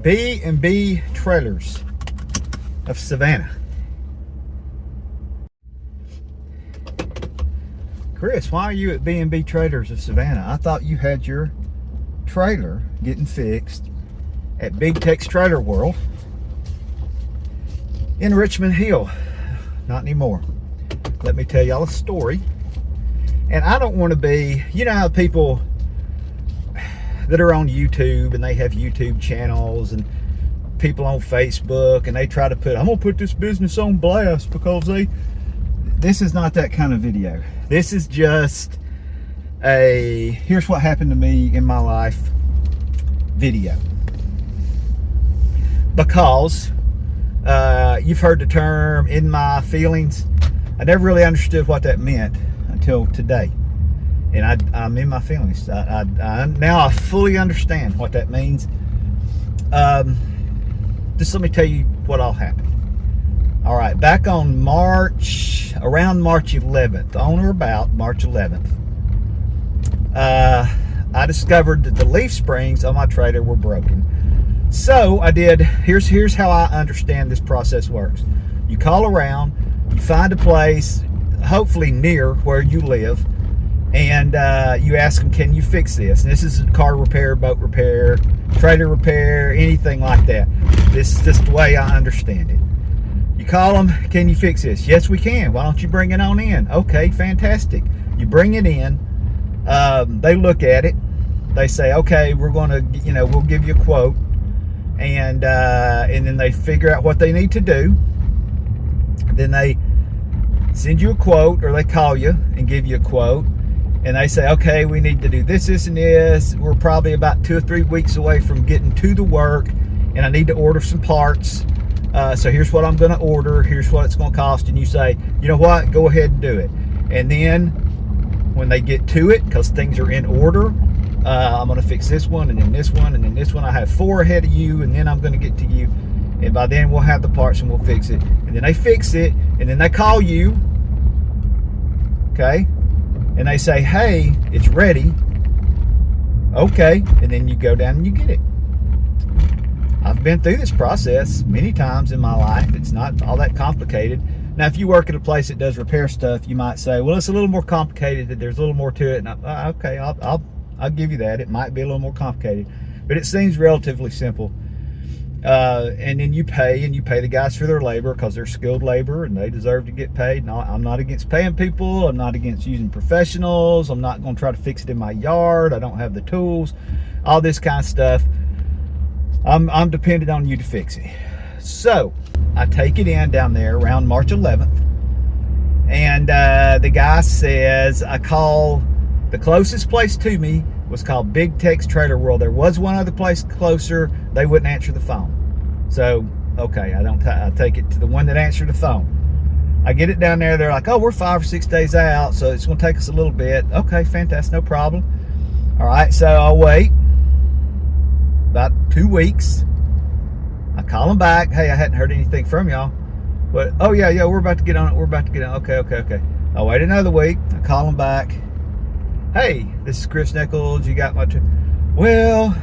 B&B Trailers of Savannah. Chris, why are you at B&B Trailers of Savannah? I thought you had your trailer getting fixed at Big Tex Trailer World in Richmond Hill. Not anymore. Let me tell y'all a story. And I don't want to be, you know how people that are on YouTube and they have YouTube channels and people on Facebook and they try to put, I'm gonna put this business on blast because this is not that kind of video. This is just a here's what happened to me in my life video. Because you've heard the term in my feelings. I never really understood what that meant until today. And I'm in my feelings. Now I fully understand what that means. Just let me tell you what all happened. All right, back on around March 11th, on or about March 11th, I discovered that the leaf springs on my trailer were broken. So I did, here's how I understand this process works. You call around, you find a place, hopefully near where you live, and you ask them, can you fix this? And this is car repair, boat repair, trailer repair, anything like that. This is just the way I understand it. You call them, can you fix this? Yes, we can. Why don't you bring it on in? Okay, fantastic. You bring it in. They look at it. They say, okay, we're going to, we'll give you a quote. And then they figure out what they need to do. Then they send you a quote, or they call you and give you a quote. And they say, okay, we need to do this, this, and this. We're probably about 2 or 3 weeks away from getting to the work, and I need to order some parts. So here's what I'm going to order. Here's what it's going to cost. And you say, you know what? Go ahead and do it. And then when they get to it, because things are in order, I'm going to fix this one, and then this one, and then this one. I have 4 ahead of you, and then I'm going to get to you. And by then we'll have the parts and we'll fix it. And then they fix it, and then they call you. Okay? And they say, hey, it's ready. Okay. And then you go down and you get it. I've been through this process many times in my life. It's not all that complicated. Now, if you work at a place that does repair stuff, you might say, well, it's a little more complicated, that there's a little more to it. And okay, I'll give you that. It might be a little more complicated, but it seems relatively simple. And then you pay the guys for their labor, because they're skilled labor and they deserve to get paid. No, I'm not against paying people. I'm not against using professionals. I'm not going to try to fix it in my yard. I don't have the tools, all this kind of stuff. I'm dependent on you to fix it. So I take it in down there around March 11th, and the guy says, I call the closest place to me was called Big Tex Trailer World. There was one other place closer. They wouldn't answer the phone. So, okay, I take it to the one that answered the phone. I get it down there. They're like, oh, we're 5 or 6 days out, so it's going to take us a little bit. Okay, fantastic, no problem. All right, so I'll wait about 2 weeks. I call them back. Hey, I hadn't heard anything from y'all. But, oh, yeah, we're about to get on it. We're about to get on it. Okay. I wait another week. I call them back. Hey, this is Chris Nichols. You got my well,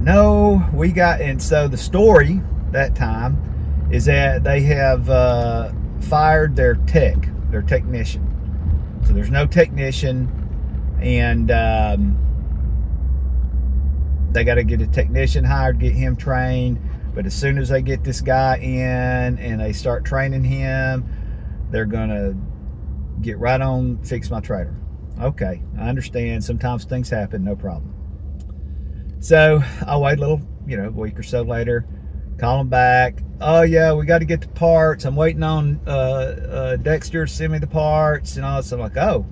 no, we got, and so the story that time is that they have fired their technician. So there's no technician, and they got to get a technician hired, get him trained. But as soon as they get this guy in and they start training him, they're gonna get right on, fix my trailer. Okay, I understand. Sometimes things happen, no problem. So I wait a little, a week or so later, call them back. Oh yeah, we got to get the parts. I'm waiting on Dexter to send me the parts and all. So I'm like, oh,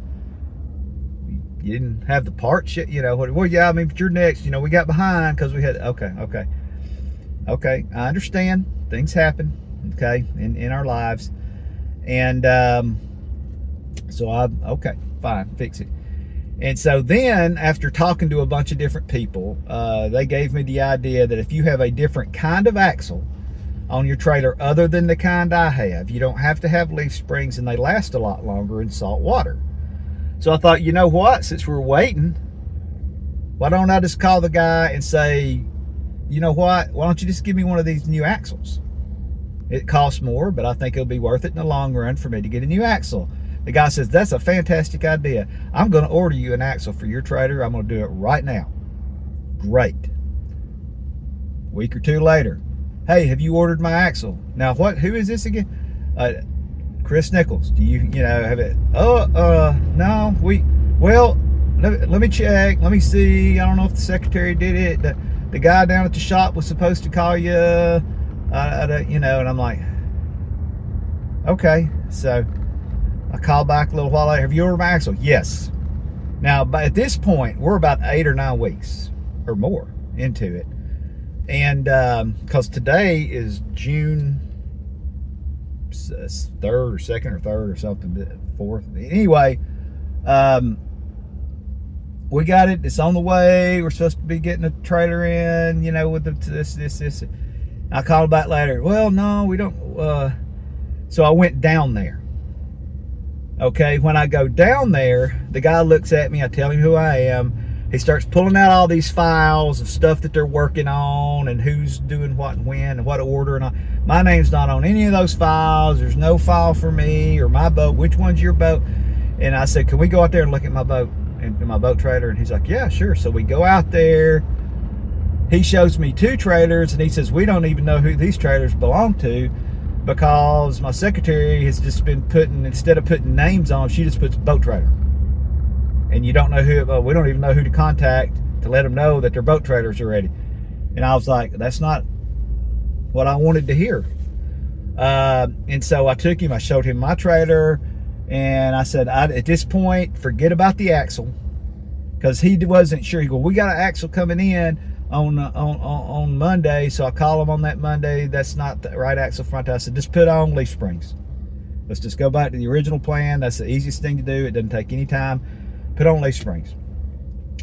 you didn't have the parts yet? Well, yeah, I mean, but you're next. We got behind because we had, okay. I understand. Things happen, okay, in our lives. And so okay, fine, fix it. And so then, after talking to a bunch of different people, they gave me the idea that if you have a different kind of axle on your trailer other than the kind I have, you don't have to have leaf springs, and they last a lot longer in salt water. So I thought, you know what, since we're waiting, why don't I just call the guy and say, you know what? Why don't you just give me one of these new axles? It costs more, but I think it'll be worth it in the long run for me to get a new axle. The guy says, that's a fantastic idea. I'm going to order you an axle for your trailer. I'm going to do it right now. Great. Week or two later, hey, have you ordered my axle? Now, who is this again? Chris Nichols. Do you have it? No, let me check. Let me see. I don't know if the secretary did it. The guy down at the shop was supposed to call you, and I'm like, okay. So I called back a little while later. Have you ordered my axle? Yes. Now, at this point, we're about 8 or 9 weeks or more into it. And because today is June 3rd or 2nd or 3rd or something, 4th. Anyway, we got it. It's on the way. We're supposed to be getting a trailer in, with this. I called back later. Well, no, we don't. So I went down there. Okay, when I go down there, the guy looks at me. I tell him who I am. He starts pulling out all these files of stuff that they're working on and who's doing what and when and what order. And my name's not on any of those files. There's no file for me or my boat. Which one's your boat? And I said, can we go out there and look at my boat and my boat trailer? And he's like, yeah, sure. So we go out there. He shows me 2 trailers and he says, we don't even know who these trailers belong to, because my secretary has just been instead of putting names on them, she just puts boat trailer. And you don't know we don't even know who to contact to let them know that their boat trailers are ready. And I was like, that's not what I wanted to hear. And so I took him, I showed him my trailer, and I said, at this point, forget about the axle, because he wasn't sure. He goes, we got an axle coming in on Monday. So I call him on that Monday. That's not the right axle front. I said, just put on leaf springs. Let's just go back to the original plan. That's the easiest thing to do. It doesn't take any time. Put on leaf springs.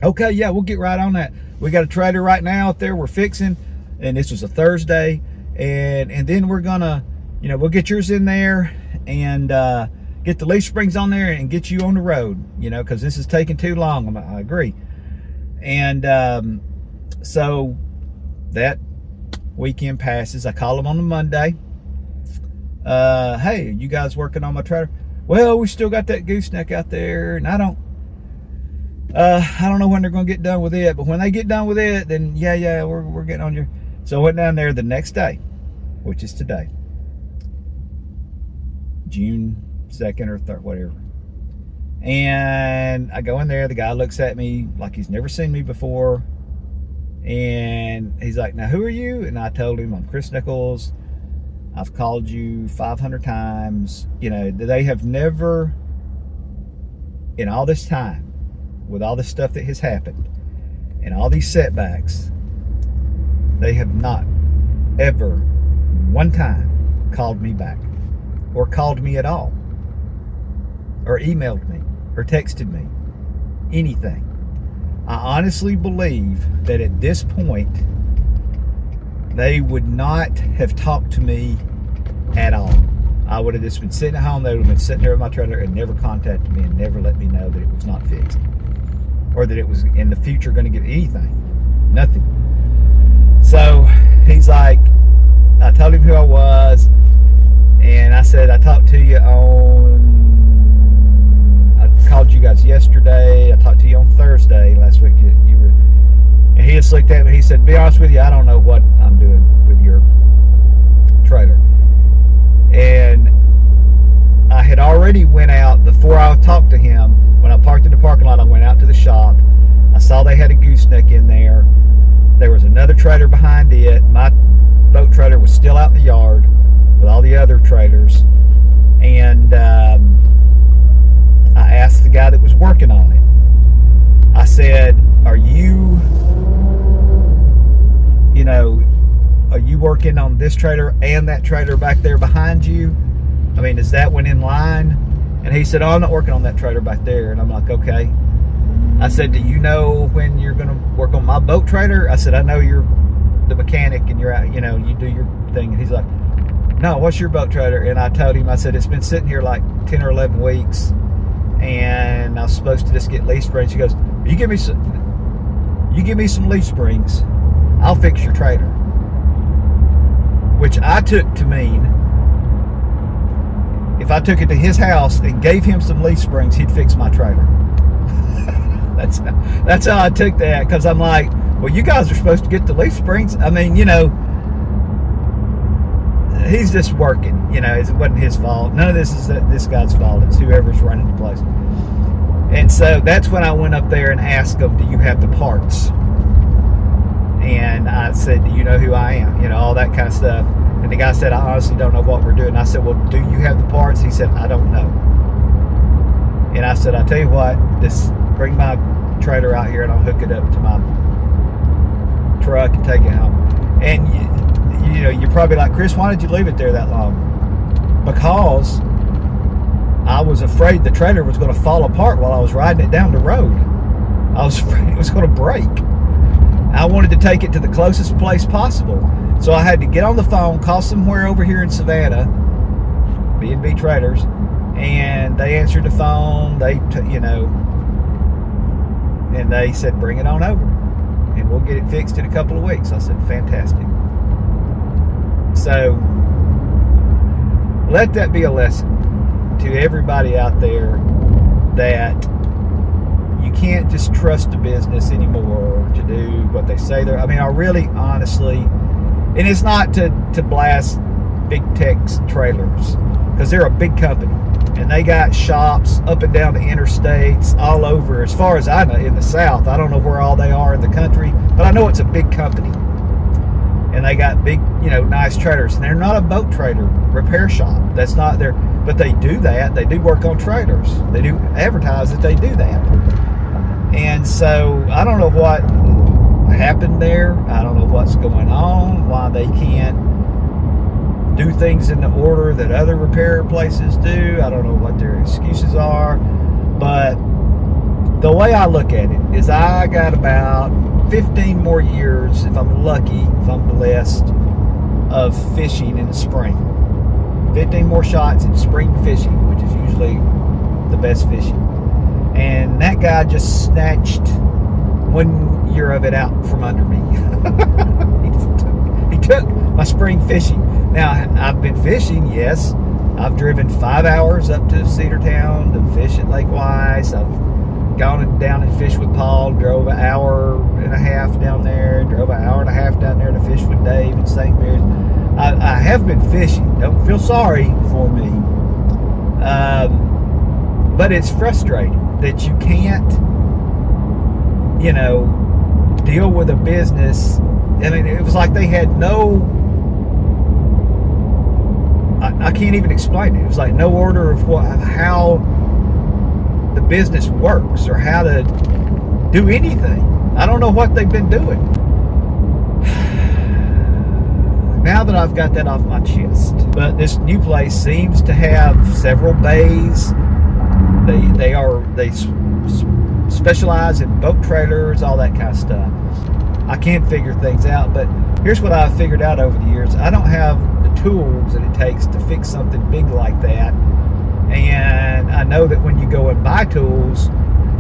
Okay, yeah, we'll get right on that. We got a trailer right now out there we're fixing, and this was a Thursday, and then we're gonna, we'll get yours in there and get the leaf springs on there and get you on the road, because this is taking too long. I agree. And so that weekend passes. I call them on the Monday. Hey, you guys working on my trailer? Well, we still got that gooseneck out there, and I don't know when they're going to get done with it, but when they get done with it, then yeah, we're getting on your. So I went down there the next day, which is today, June 2nd or 3rd, whatever. And I go in there. The guy looks at me like he's never seen me before, and he's like, "Now, who are you?" And I told him, "I'm Chris Nichols. I've called you 500 times. They have never, in all this time, with all this stuff that has happened and all these setbacks, they have not ever one time called me back or called me at all or emailed me or texted me anything. I honestly believe that at this point they would not have talked to me at all. I would have just been sitting at home. They would have been sitting there with my trailer and never contacted me and never let me know that it was not fixed, or that it was in the future going to get anything. Nothing. So he's like, I told him who I was, and I said, I talked to you I called you guys yesterday. I talked to you on Thursday last week. You were, and he just looked at me. He said, be honest with you, I don't know what I'm doing with your trailer. And I had already went out before I talked to him. When I parked in the parking lot, I went out to the shop. I saw they had a gooseneck in there. There was another trailer behind it. My boat trailer was still out in the yard with all the other trailers. And I asked the guy that was working on it. I said, are you working on this trailer and that trailer back there behind you? I mean, is that one in line? And he said, oh, I'm not working on that trailer back there. And I'm like, okay. I said, do you know when you're going to work on my boat trailer? I said, I know you're the mechanic and you're out, you do your thing. And he's like, no, what's your boat trailer? And I told him, I said, it's been sitting here like 10 or 11 weeks and I was supposed to just get leaf springs. He goes, you give me some leaf springs, I'll fix your trailer. Which I took to mean, if I took it to his house and gave him some leaf springs, he'd fix my trailer. That's how I took that, because I'm like, well, you guys are supposed to get the leaf springs. I mean, he's just working. It wasn't his fault. None of this is this guy's fault. It's whoever's running the place. And so that's when I went up there and asked him, do you have the parts? And I said, do you know who I am? All that kind of stuff. And the guy said, I honestly don't know what we're doing. I said, well, do you have the parts? He said, I don't know. And I said, I'll tell you what, just bring my trailer out here and I'll hook it up to my truck and take it home. And you're probably like, Chris, why did you leave it there that long? Because I was afraid the trailer was going to fall apart while I was riding it down the road. I was afraid it was going to break. I wanted to take it to the closest place possible. So I had to get on the phone, call somewhere over here in Savannah, B&B Trailers, and they answered the phone. And they said, bring it on over, and we'll get it fixed in a couple of weeks. I said, fantastic. So let that be a lesson to everybody out there that you can't just trust a business anymore to do what they say they're. I mean, I really, honestly, and it's not to blast Big Tex Trailers, because they're a big company and they got shops up and down the interstates all over, as far as I know, in the South. I don't know where all they are in the country, but I know it's a big company. And they got big, nice trailers. And they're not a boat trailer repair shop. That's not their, but they do that. They do work on trailers. They do advertise that they do that. And so I don't know what happened there. I don't know what's going on, why they can't do things in the order that other repair places do. I don't know what their excuses are. But the way I look at it is I got about 15 more years, if I'm lucky, if I'm blessed, of fishing in the spring. 15 more shots in spring fishing, which is usually the best fishing. And that guy just snatched 1 year of it out from under me. He took my spring fishing. Now, I've been fishing, yes. I've driven 5 hours up to Cedartown to fish at Lake Weiss. I've gone down and fished with Paul, drove an hour and a half down there, drove an hour and a half down there to fish with Dave in St. Mary's. I have been fishing. Don't feel sorry for me. But it's frustrating that you can't, deal with a business. I mean, it was like they had no, I can't even explain it. It was like no order of how the business works or how to do anything. I don't know what they've been doing. Now that I've got that off my chest. But this new place seems to have several bays. They specialize in boat trailers, all that kind of stuff. I can't figure things out, but here's what I've figured out over the years. I don't have the tools that it takes to fix something big like that. And I know that when you go and buy tools,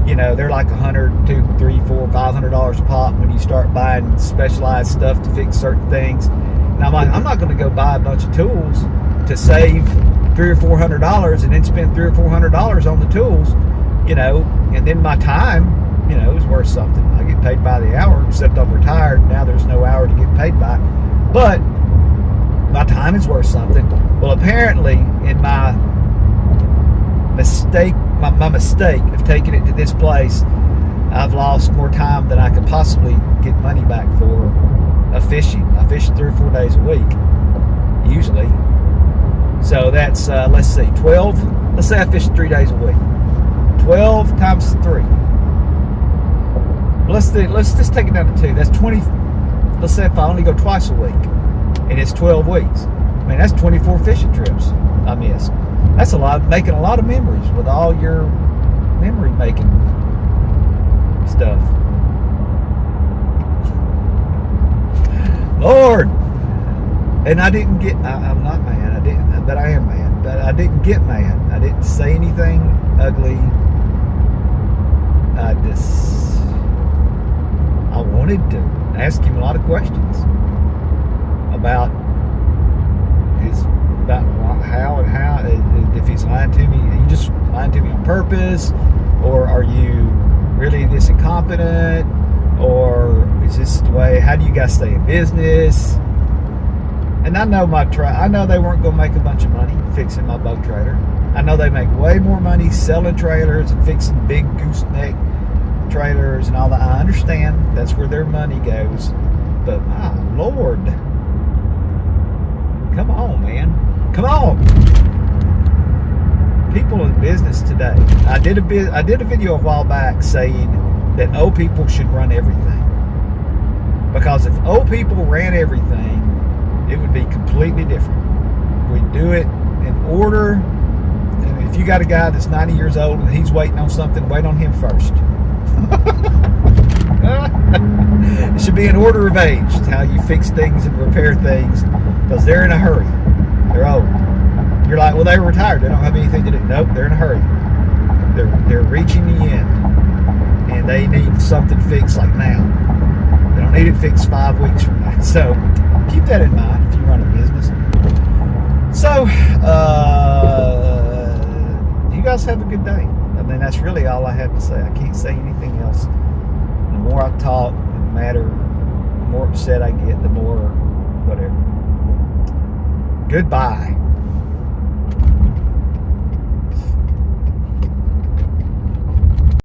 they're like $100, $200, $300, $400, $500 a pop when you start buying specialized stuff to fix certain things. And I'm like, I'm not going to go buy a bunch of tools to save $300 or $400 and then spend $300 or $400 on the tools, and then my time, is worth something. I get paid by the hour, except I'm retired. Now there's no hour to get paid by. But my time is worth something. Well, apparently, in my mistake of taking it to this place, I've lost more time than I could possibly get money back for fishing. I fish 3 or 4 days a week, usually. So that's, let's see, 12. Let's say I fish 3 days a week. 12 times 3. Let's just take it down to 2. That's 20. Let's say if I only go twice a week, and it's 12 weeks. I mean, that's 24 fishing trips I missed. That's a lot, making a lot of memories with all your memory making stuff. Lord, and I didn't get. I'm not mad. But I am mad. But I didn't get mad. I didn't say anything ugly. I wanted to ask him a lot of questions about how if he's lying to me. Are you just lying to me on purpose, or are you really this incompetent, or is this the way? How do you guys stay in business? And I know I know they weren't going to make a bunch of money fixing my boat trailer. I know they make way more money selling trailers and fixing big gooseneck trailers and all that. I understand that's where their money goes, but my Lord, come on, man, come on. People in business today. I did a video a while back saying that old people should run everything, because if old people ran everything, it would be completely different. We'd do it in order. And if you got a guy that's 90 years old and he's waiting on something, wait on him first. It should be an order of age, how you fix things and repair things, because they're in a hurry. They're old. You're like, well, they were retired. They don't have anything to do. Nope, they're in a hurry. They're reaching the end, and they need something fixed like now. They don't need it fixed 5 weeks from now. So keep that in mind if you run a business. So you guys have a good day. I mean, that's really all I have to say. I can't say anything else. The more I talk, the more upset I get, the more whatever. Goodbye.